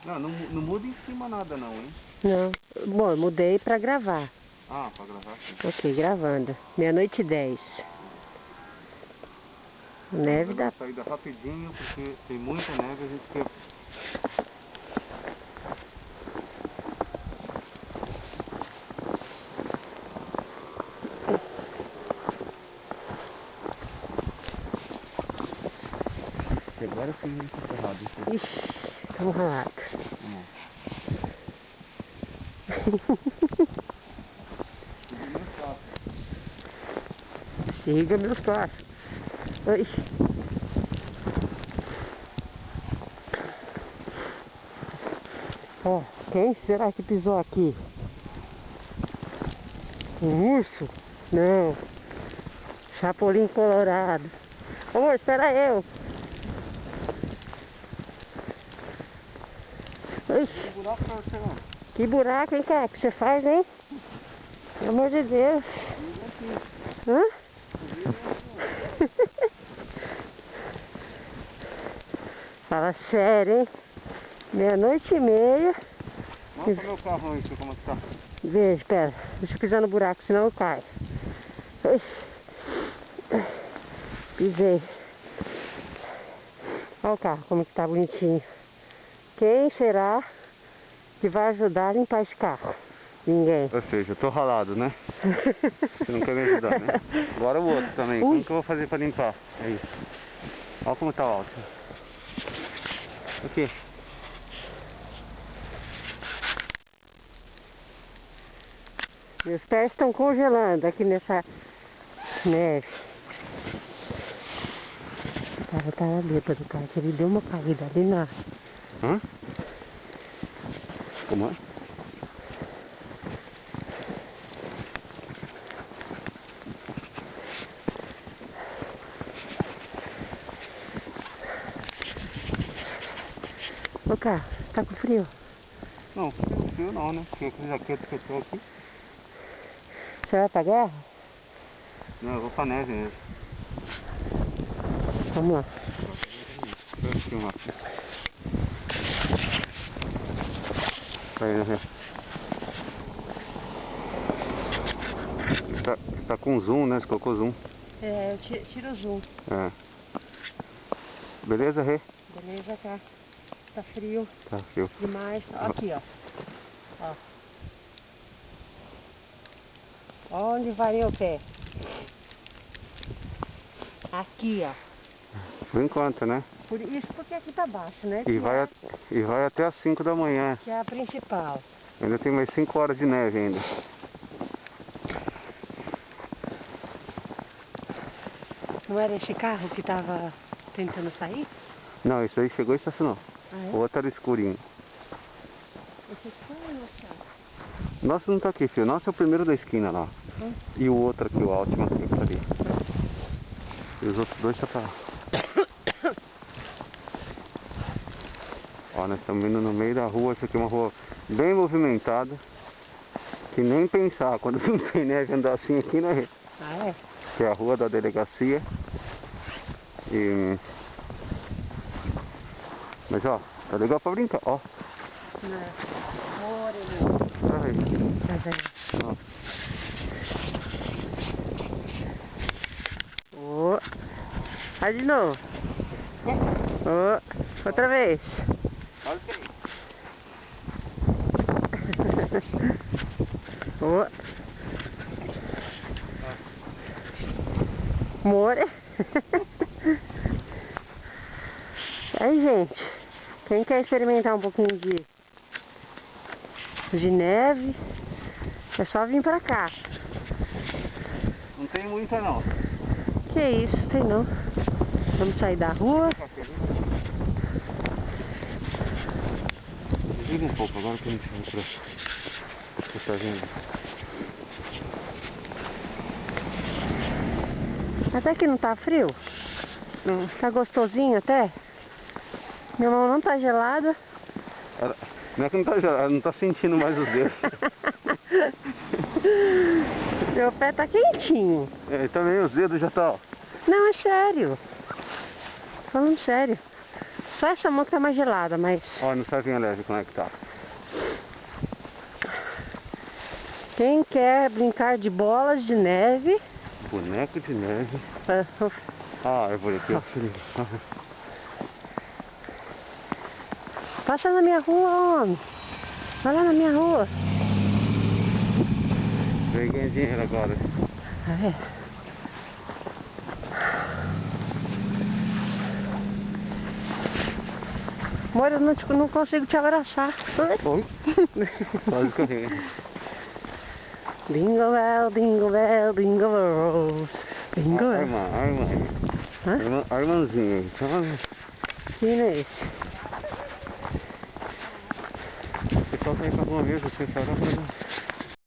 Não muda em cima nada não, hein? Não. Bom, eu mudei pra gravar. Ah, pra gravar sim. Ok, gravando. 00:10. Neve Dar da... uma saída rapidinho, porque tem muita neve, a gente quer... Agora sim, a gente tá ferrado. Ixi, estamos ralados. Siga meus passos. Oi. Ó, quem será que pisou aqui? Um urso? Não. Chapolin colorado. Amor, espera eu. Que buraco pra você não? Que buraco, hein, cara, que você faz, hein? Pelo amor de Deus. Hã? Fala sério, hein? 00:30. Mostra meu carro aí, como é que tá. Veja, pera. Deixa eu pisar no buraco, senão eu caio. Ai. Pisei. Olha o carro, como que tá bonitinho. Quem será que vai ajudar a limpar esse carro? Ninguém. Ou seja, eu tô ralado, né? Você não quer me ajudar, né? Agora o outro também. Como que eu vou fazer pra limpar? É isso. Olha como tá alto. Aqui. Meus pés estão congelando aqui nessa neve. Esse cara tava bêbado, cara, que ele deu uma caída ali na... Hã? Como é? Ô, cara, tá com frio? Não, frio não, né? Porque com a jaqueta que eu tô aqui. Você vai pra guerra? Não, eu vou pra neve mesmo. Vamos lá. Deixa eu filmar aqui. Aí, né? Tá com zoom, né? Você colocou zoom. É, eu tiro o zoom. É. Beleza, Rê? Beleza, tá. Tá frio. Tá frio. Demais. Aqui, ó. Ó. Onde vai meu pé? Aqui, ó. Por enquanto, né? Por isso porque aqui tá baixo, né? E vai até as 5 da manhã. Que é a principal. Ainda tem mais 5 horas de neve ainda. Não era esse carro que tava tentando sair? Não, isso aí chegou e estacionou. Ah, é? O outro era escurinho. Esse aqui é o nosso carro. Nosso não tá aqui, filho. Nosso é o primeiro da esquina lá. E o outro aqui, o Altima, que tá ali. E os outros dois já tá lá. Ó, nós estamos indo no meio da rua. Essa aqui é uma rua bem movimentada. Que nem pensar quando não tem neve andar assim aqui, né? Ah, é? Que é a rua da delegacia. Mas ó, tá legal pra brincar, ó. Aí. Ó. Ó. Vai de novo. Ó. Outra vez. Olha isso aí. Ó. More. Aí, gente. Quem quer experimentar um pouquinho de neve, é só vir pra cá. Não tem muita não. Que isso, tem não. Vamos sair da rua. Desliga um pouco agora que a gente vai pra... Você tá vendo? Até que não tá frio. Não. Tá gostosinho até. Minha mão não tá gelada. Não é que não tá gelado, ela não tá sentindo mais os dedos. Meu pé tá quentinho. É, também os dedos já tá, ó. Não, é sério. Falando sério. Só essa mão que tá mais gelada, mas... Olha no saquinho leve como é que tá. Quem quer brincar de bolas de neve... Boneco de neve. Ah, a árvore aqui, ó. Passa na minha rua, homem. Vai lá na minha rua. Vem ganhar dinheiro agora. Ah, é. Amor, eu não consigo te abraçar. Oi? Quase correndo. Jingle bell, jingle bell, jingle bells. Jingle bell. Hã? A irmãzinha aí, tá? Quem é esse? O pessoal tá aí com alguma mesa, você sabe?